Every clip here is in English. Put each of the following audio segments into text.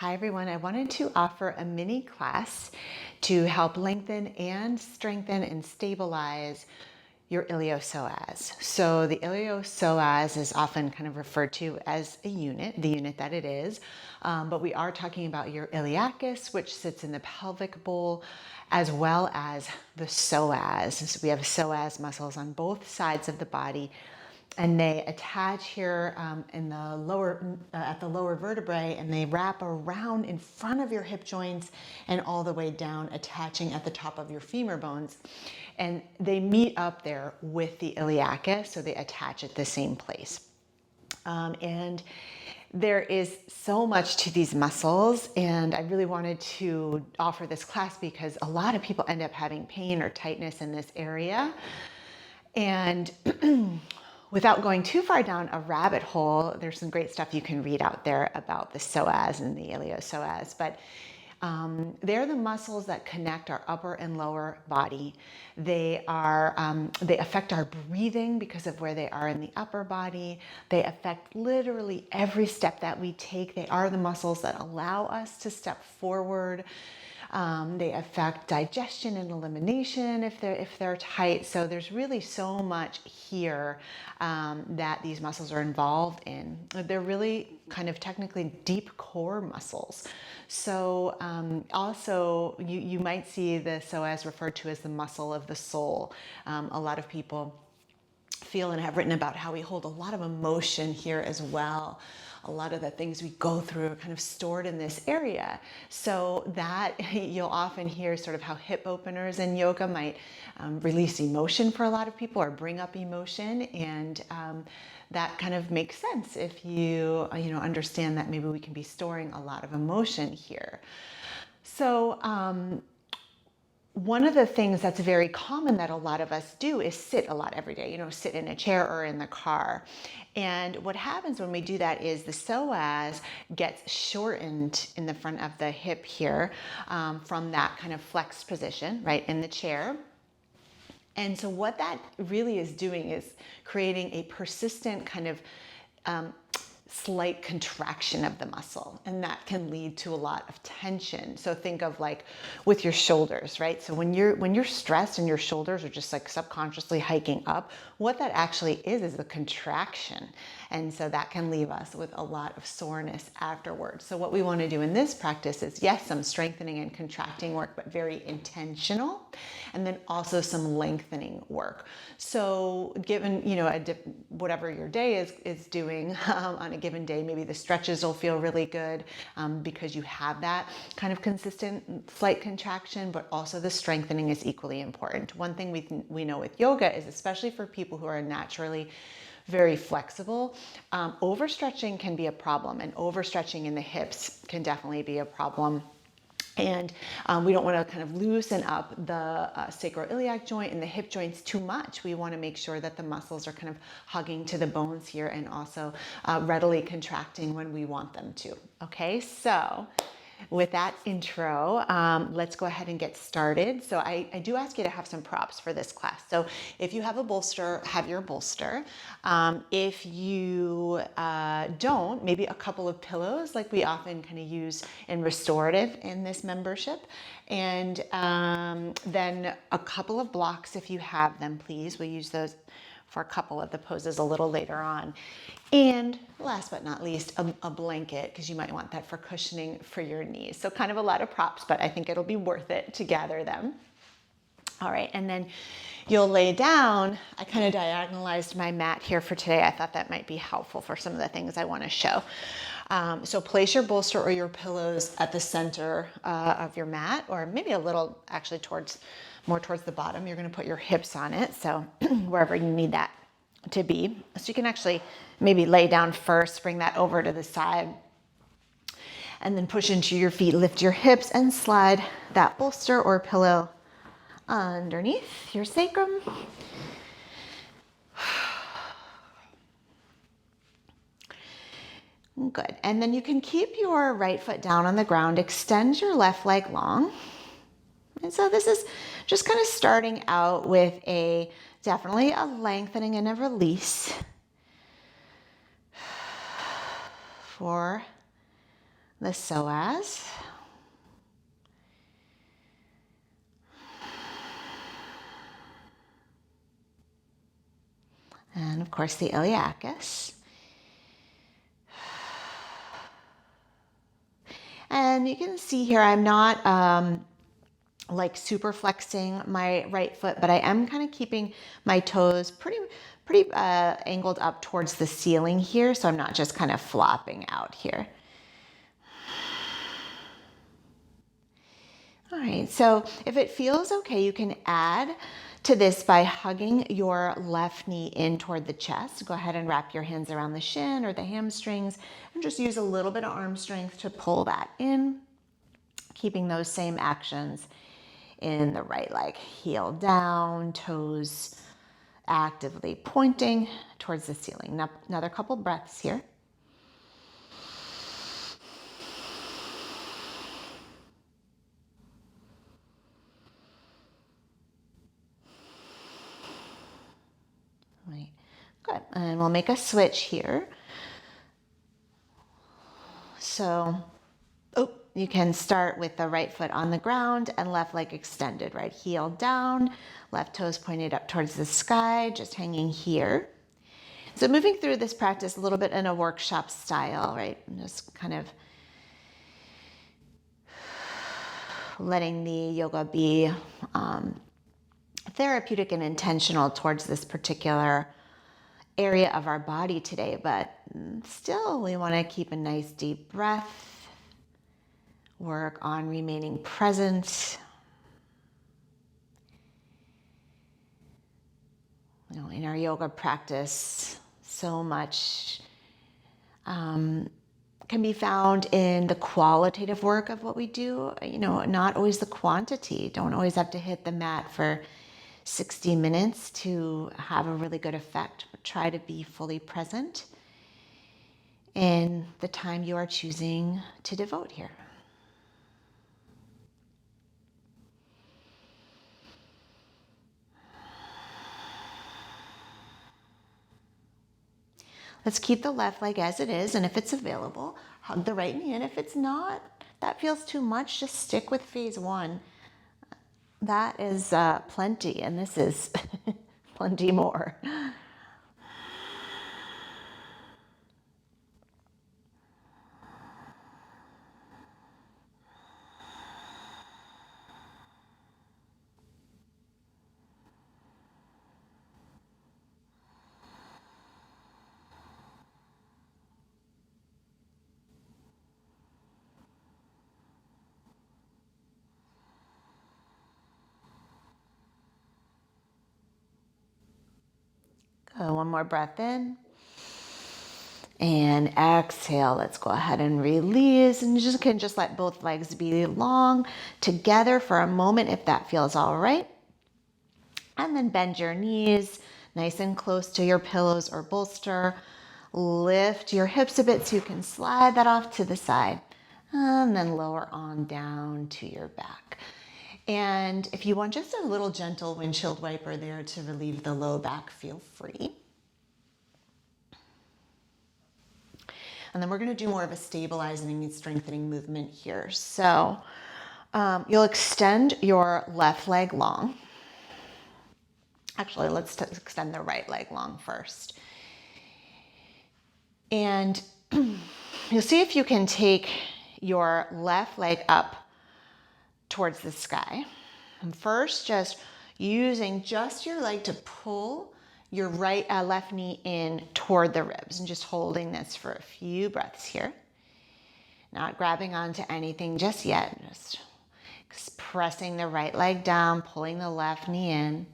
Hi everyone, I wanted to offer a mini class to help lengthen and strengthen and stabilize your iliopsoas. So the iliopsoas is often kind of referred to as a unit, the unit that it is, but we are talking about your iliacus, which sits in the pelvic bowl, as well as the psoas. So we have psoas muscles on both sides of the body, and they attach here in the lower at the lower vertebrae, and they wrap around in front of your hip joints and all the way down, attaching at the top of your femur bones, and they meet up there with the iliacus, so they attach at the same place. And there is so much to these muscles, and I really wanted to offer this class because a lot of people end up having pain or tightness in this area. And without going too far down a rabbit hole, there's some great stuff you can read out there about the psoas and the iliopsoas, but they're the muscles that connect our upper and lower body. They affect our breathing because of where they are in the upper body. They affect literally every step that we take. They are the muscles that allow us to step forward. They affect digestion and elimination if they're tight. So there's really so much here that these muscles are involved in. They're really kind of technically deep core muscles. So also you might see the psoas referred to as the muscle of the soul. A lot of people feel and have written about how we hold a lot of emotion here as well. A lot of the things we go through are kind of stored in this area. So that you'll often hear sort of how hip openers in yoga might release emotion for a lot of people or bring up emotion. And that kind of makes sense if you understand that maybe we can be storing a lot of emotion here. So one of the things that's very common that a lot of us do is sit a lot every day, sit in a chair or in the car. And what happens when we do that is the psoas gets shortened in the front of the hip here from that kind of flexed position, right, in the chair. And so what that really is doing is creating a persistent kind of slight contraction of the muscle, and that can lead to a lot of tension. So think of like with your shoulders, right? So when you're stressed and your shoulders are just like subconsciously hiking up, what that actually is the contraction. And so that can leave us with a lot of soreness afterwards. So what we want to do in this practice is, yes, some strengthening and contracting work, but very intentional, and then also some lengthening work. So given whatever your day is doing on a given day, maybe the stretches will feel really good because you have that kind of consistent slight contraction, but also the strengthening is equally important. One thing we know with yoga is, especially for people who are naturally very flexible, overstretching can be a problem, and overstretching in the hips can definitely be a problem. And we don't want to kind of loosen up the sacroiliac joint and the hip joints too much. We want to make sure that the muscles are kind of hugging to the bones here and also readily contracting when we want them to. Okay, so with that intro, let's go ahead and get started. So I do ask you to have some props for this class. So if you have a bolster, have your bolster. If you don't, maybe a couple of pillows like we often kind of use in restorative in this membership. And then a couple of blocks if you have them, please. We'll use those for a couple of the poses a little later on. And last but not least, a blanket, because you might want that for cushioning for your knees. So kind of a lot of props, but I think it'll be worth it to gather them. All right, and then you'll lay down. I kind of diagonalized my mat here for today. I thought that might be helpful for some of the things I want to show. So place your bolster or your pillows at the center of your mat, or maybe a little actually more towards the bottom. You're going to put your hips on it, so wherever you need that to be. So you can actually maybe lay down first, bring that over to the side, and then push into your feet, lift your hips, and slide that bolster or pillow underneath your sacrum. Good. And then you can keep your right foot down on the ground, extend your left leg long. And so this is just kind of starting out with definitely a lengthening and a release for the psoas. And of course the iliacus. And you can see here I'm not like super flexing my right foot, but I am kind of keeping my toes pretty angled up towards the ceiling here, so I'm not just kind of flopping out here. All right, so if it feels okay, you can add to this by hugging your left knee in toward the chest. Go ahead and wrap your hands around the shin or the hamstrings and just use a little bit of arm strength to pull that in, keeping those same actions in the right leg. Heel down, toes actively pointing towards the ceiling. Now, another couple breaths here. Right. Good. And we'll make a switch here. So, you can start with the right foot on the ground and left leg extended, right heel down, left toes pointed up towards the sky, just hanging here. So moving through this practice a little bit in a workshop style, right? Just kind of letting the yoga be therapeutic and intentional towards this particular area of our body today, but still we want to keep a nice deep breath. Work on remaining present. You know, in our yoga practice, so much can be found in the qualitative work of what we do, you know, not always the quantity. Don't always have to hit the mat for 60 minutes to have a really good effect, but try to be fully present in the time you are choosing to devote here. Let's keep the left leg as it is, and if it's available, hug the right knee in. If it's not, that feels too much, just stick with phase one. That is plenty, and this is plenty more. Good. One more breath in. And exhale. Let's go ahead and release. And you can just let both legs be long together for a moment if that feels all right. And then bend your knees nice and close to your pillows or bolster. Lift your hips a bit so you can slide that off to the side. And then lower on down to your back. And if you want just a little gentle windshield wiper there to relieve the low back, feel free. And then we're going to do more of a stabilizing and strengthening movement here. So you'll extend your left leg long. Actually, let's extend the right leg long first. And you'll see if you can take your left leg up towards the sky. And first, just using just your leg to pull your left knee in toward the ribs and just holding this for a few breaths here. Not grabbing onto anything just yet, just pressing the right leg down, pulling the left knee in,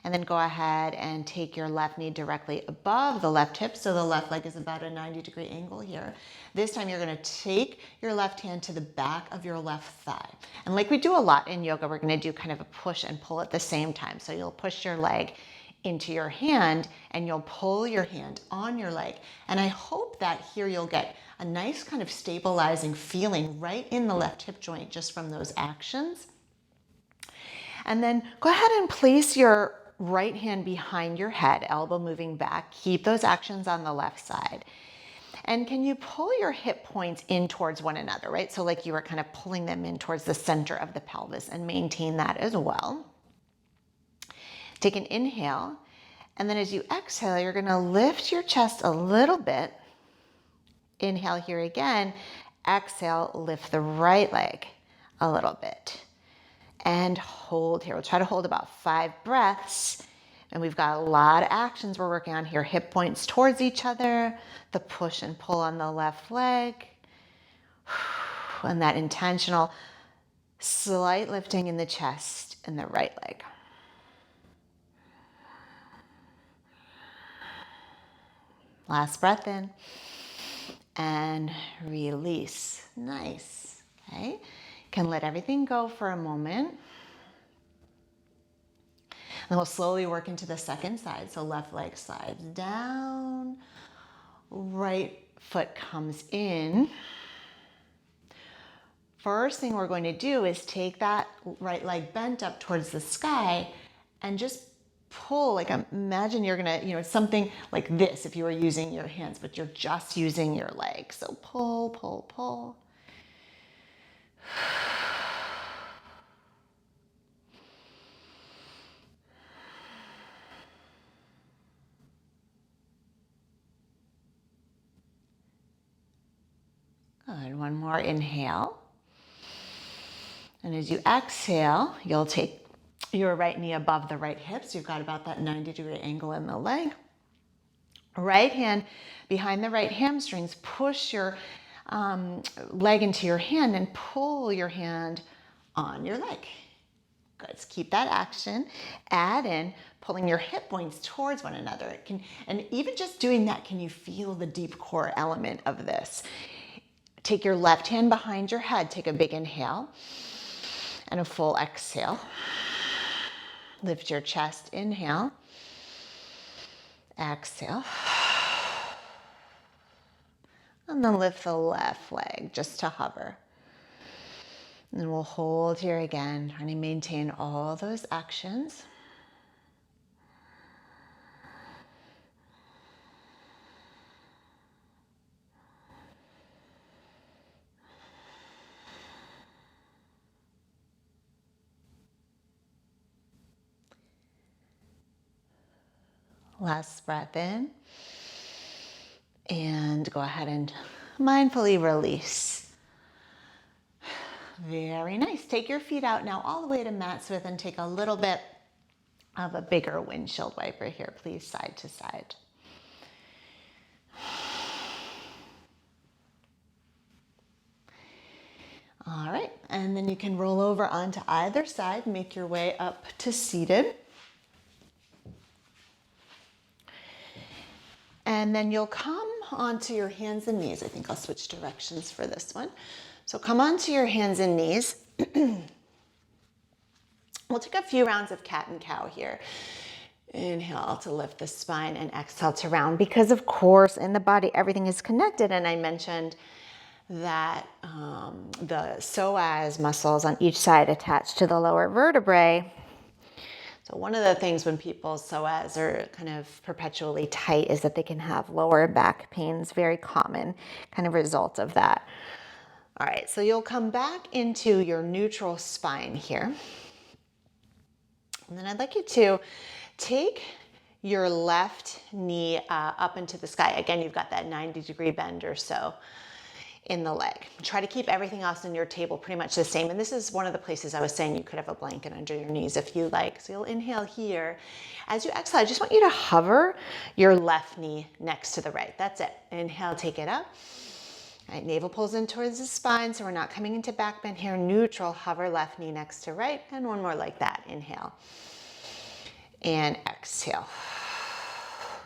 and then go ahead and take your left knee directly above the left hip. So the left leg is about a 90-degree angle here. This time you're going to take your left hand to the back of your left thigh. And like we do a lot in yoga, we're going to do kind of a push and pull at the same time. So you'll push your leg into your hand and you'll pull your hand on your leg. And I hope that here you'll get a nice kind of stabilizing feeling right in the left hip joint just from those actions. And then go ahead and place your right hand behind your head, elbow moving back. Keep those actions on the left side. And can you pull your hip points in towards one another, right? So like you were kind of pulling them in towards the center of the pelvis, and maintain that as well. Take an inhale, and then as you exhale, you're gonna lift your chest a little bit. Inhale here again. Exhale, lift the right leg a little bit. And hold here. We'll try to hold about 5 breaths. And we've got a lot of actions we're working on here. Hip points towards each other, the push and pull on the left leg, and that intentional slight lifting in the chest and the right leg. Last breath in and release. Nice. Okay. Can let everything go for a moment. And we'll slowly work into the second side. So left leg slides down, right foot comes in. First thing we're going to do is take that right leg bent up towards the sky and just pull, like imagine you're gonna, something like this if you were using your hands, but you're just using your legs. So pull, pull, pull. Good, one more inhale. And as you exhale, you'll take your right knee above the right hip. So you've got about that 90-degree angle in the leg. Right hand behind the right hamstrings. Push your leg into your hand and pull your hand on your leg. Good. So keep that action. Add in pulling your hip points towards one another. And even just doing that, can you feel the deep core element of this? Take your left hand behind your head. Take a big inhale and a full exhale. Lift your chest. Inhale. Exhale. And then lift the left leg just to hover. And we'll hold here again, trying to maintain all those actions. Last breath in. And go ahead and mindfully release. Very nice. Take your feet out now all the way to mat width and take a little bit of a bigger windshield wiper here, please, side to side. All right, and then you can roll over onto either side, make your way up to seated. And then you'll come onto your hands and knees. I think I'll switch directions for this one. So come onto your hands and knees. We'll take a few rounds of cat and cow here. Inhale to lift the spine and exhale to round, because of course in the body everything is connected, and I mentioned that the psoas muscles on each side attach to the lower vertebrae. So one of the things when people's psoas are kind of perpetually tight is that they can have lower back pains, very common kind of result of that. All right, so you'll come back into your neutral spine here. And then I'd like you to take your left knee up into the sky. Again, you've got that 90-degree bend or so in the leg. Try to keep everything else in your table pretty much the same. And this is one of the places I was saying you could have a blanket under your knees if you like. So you'll inhale here. As you exhale, I just want you to hover your left knee next to the right. That's it. Inhale, take it up. All right, navel pulls in towards the spine, so we're not coming into back bend here. Neutral, hover left knee next to right, and one more like that. Inhale and exhale.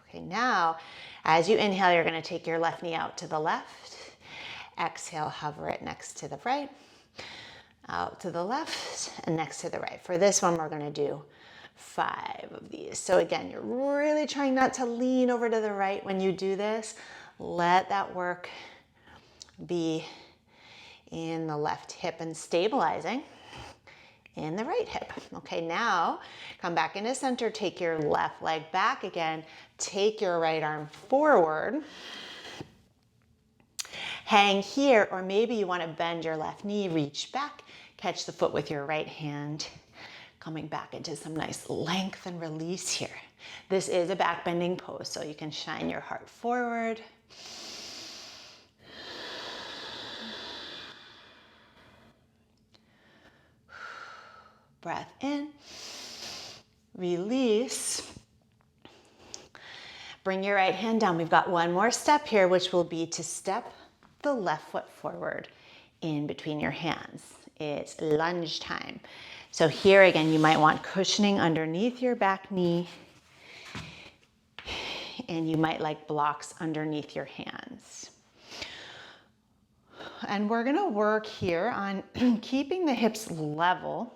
Okay, now as you inhale, you're going to take your left knee out to the left. Exhale, hover it next to the right, out to the left, and next to the right. For this one, we're going to do 5 of these. So again, you're really trying not to lean over to the right when you do this. Let that work be in the left hip and stabilizing in the right hip. Okay, now come back into center, take your left leg back again, take your right arm forward, Hang here, or maybe you want to bend your left knee, reach back, catch the foot with your right hand, coming back into some nice length and release here. This is a back bending pose, so you can shine your heart forward. Breath in, release. Bring your right hand down. We've got one more step here, which will be to step the left foot forward in between your hands. It's lunge time. So here again, you might want cushioning underneath your back knee, and you might like blocks underneath your hands. And we're gonna work here on keeping the hips level,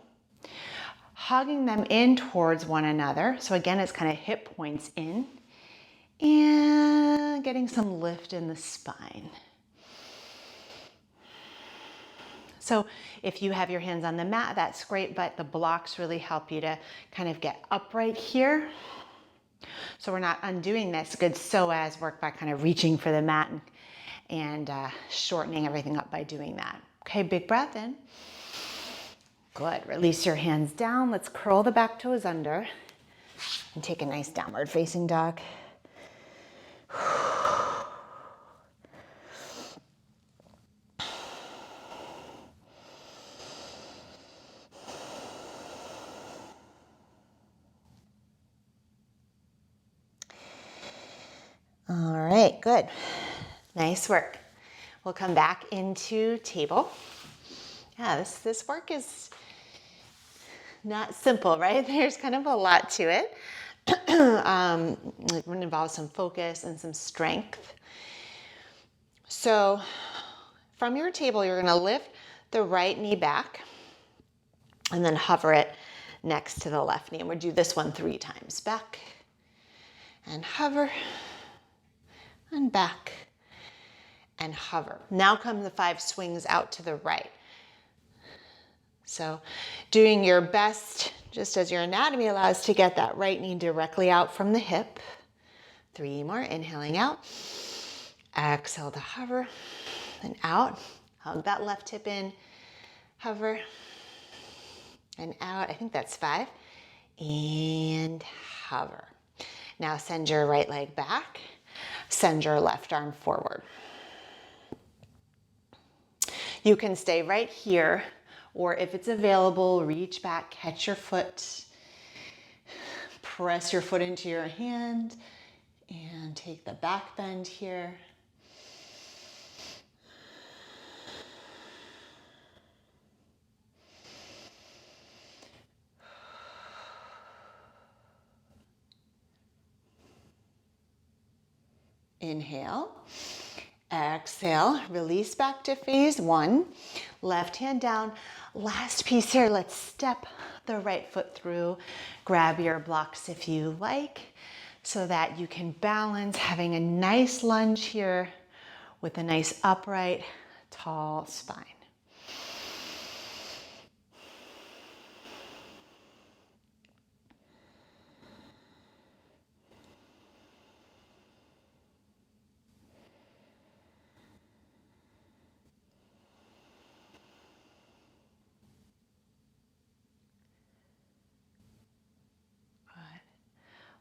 hugging them in towards one another. So again, it's kind of hip points in, and getting some lift in the spine. So if you have your hands on the mat, that's great, but the blocks really help you to kind of get upright here. So we're not undoing this good psoas work by kind of reaching for the mat and shortening everything up by doing that. Okay, big breath in. Good, release your hands down. Let's curl the back toes under and take a nice downward facing dog. All right, good. Nice work. We'll come back into table. Yeah, this work is not simple, right? There's kind of a lot to it. It would involve some focus and some strength. So from your table, you're gonna lift the right knee back and then hover it next to the left knee. And we'll do this one 3 times. Back and hover and back and hover. Now come the 5 swings out to the right. So doing your best, just as your anatomy allows, to get that right knee directly out from the hip. 3 more, inhaling out. Exhale to hover and out. Hug that left hip in, hover and out. I think that's 5. And hover. Now send your right leg back. Send your left arm forward. You can stay right here, or if it's available, reach back, catch your foot, press your foot into your hand, and take the back bend here. Inhale, exhale, release back to phase 1. Left hand down. Last piece here, let's step the right foot through. Grab your blocks if you like, so that you can balance, having a nice lunge here with a nice upright, tall spine.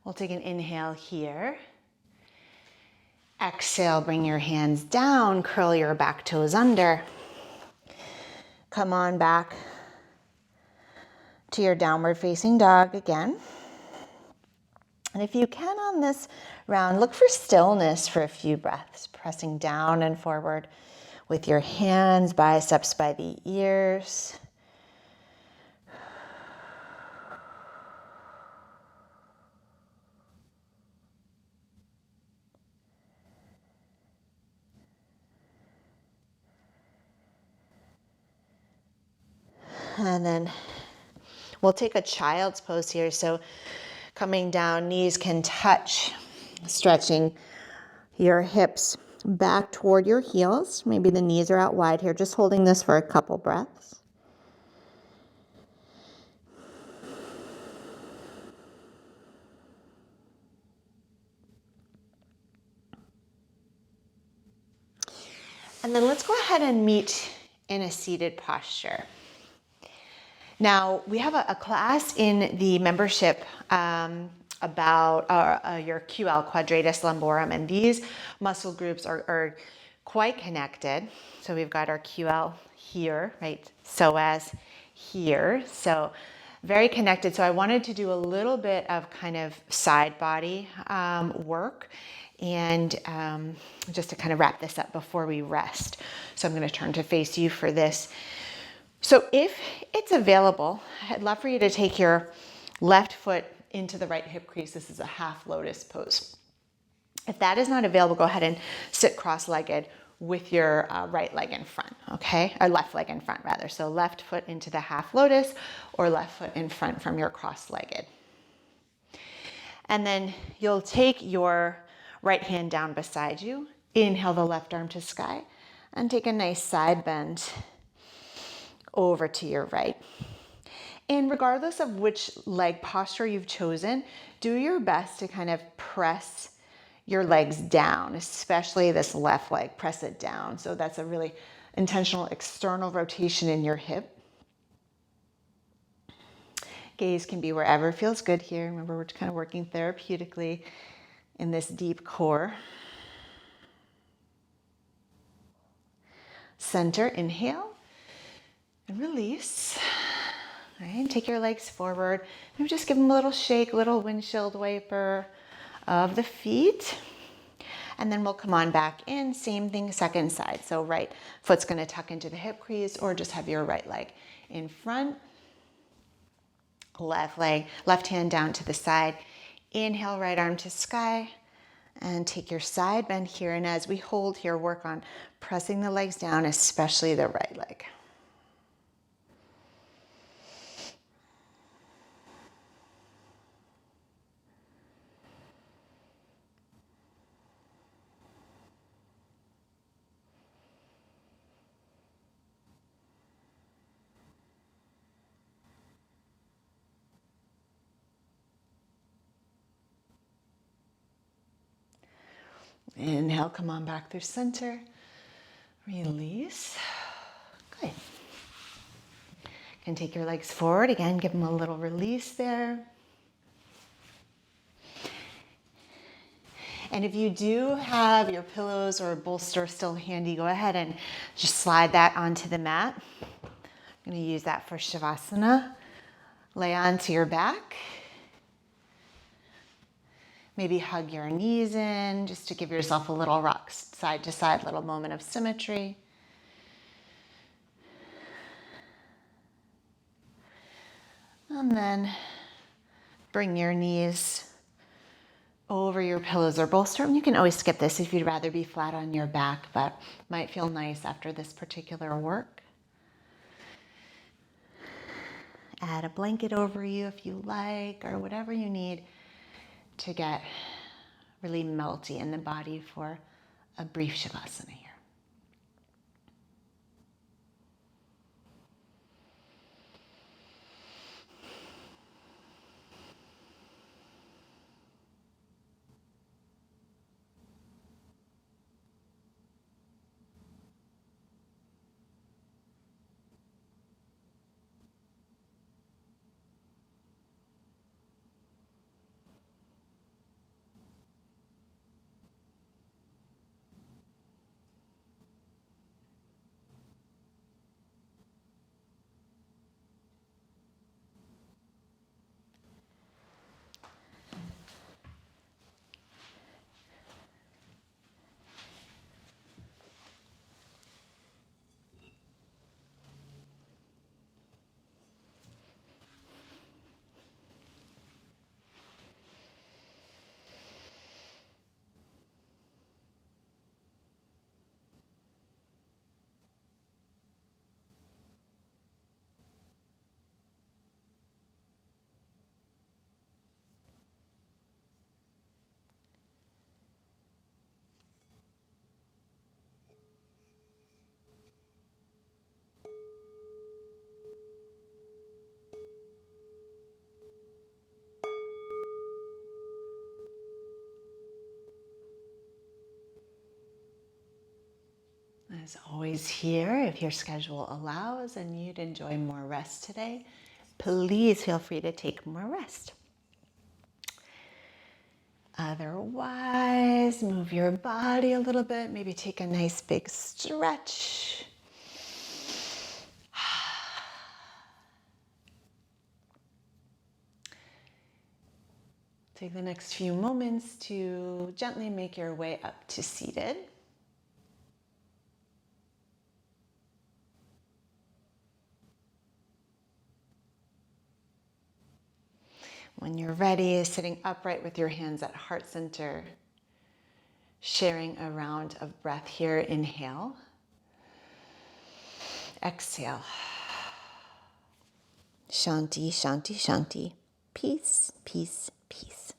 We'll take an inhale here. Exhale, bring your hands down, curl your back toes under. Come on back to your downward facing dog again. And if you can on this round, look for stillness for a few breaths, pressing down and forward with your hands, biceps by the ears. And then we'll take a child's pose here. So coming down, knees can touch, stretching your hips back toward your heels. Maybe the knees are out wide here, just holding this for a couple breaths. And then let's go ahead and meet in a seated posture. Now, we have a class in the membership about your QL, quadratus lumborum, and these muscle groups are quite connected. So we've got our QL here, right? Psoas here. So very connected. So I wanted to do a little bit of kind of side body work, and just to kind of wrap this up before we rest. So I'm going to turn to face you for this. So if it's available, I'd love for you to take your left foot into the right hip crease. This is a half lotus pose. If that is not available, go ahead and sit cross-legged with your right leg in front, okay? Or left leg in front, rather. So left foot into the half lotus or left foot in front from your cross-legged. And then you'll take your right hand down beside you. Inhale the left arm to sky and take a nice side bend over to your right. And regardless of which leg posture you've chosen, do your best to kind of press your legs down, especially this left leg, press it down. So that's a really intentional external rotation in your hip. Gaze can be wherever feels good here. Remember, we're kind of working therapeutically in this deep core. Center, inhale and release. All right, take your legs forward. Maybe just give them a little shake, a little windshield wiper of the feet. And then we'll come on back in, same thing, second side. So right foot's gonna tuck into the hip crease or just have your right leg in front. Left hand down to the side. Inhale, right arm to sky. And take your side bend here. And as we hold here, work on pressing the legs down, especially the right leg. Inhale, come on back through center. Release. Good. Can take your legs forward. Again, give them a little release there. And if you do have your pillows or bolster still handy, go ahead and just slide that onto the mat. I'm going to use that for Shavasana. Lay onto your back. Maybe hug your knees in just to give yourself a little rock side to side, little moment of symmetry. And then bring your knees over your pillows or bolster. And you can always skip this if you'd rather be flat on your back, but might feel nice after this particular work. Add a blanket over you if you like, or whatever you need to get really melty in the body for a brief Shavasana here. is always here if your schedule allows and you'd enjoy more rest today. Please feel free to take more rest. Otherwise, move your body a little bit. Maybe take a nice big stretch. Take the next few moments to gently make your way up to seated. When you're ready, sitting upright with your hands at heart center, sharing a round of breath here. Inhale. Exhale. Shanti, shanti, shanti. Peace, peace, peace.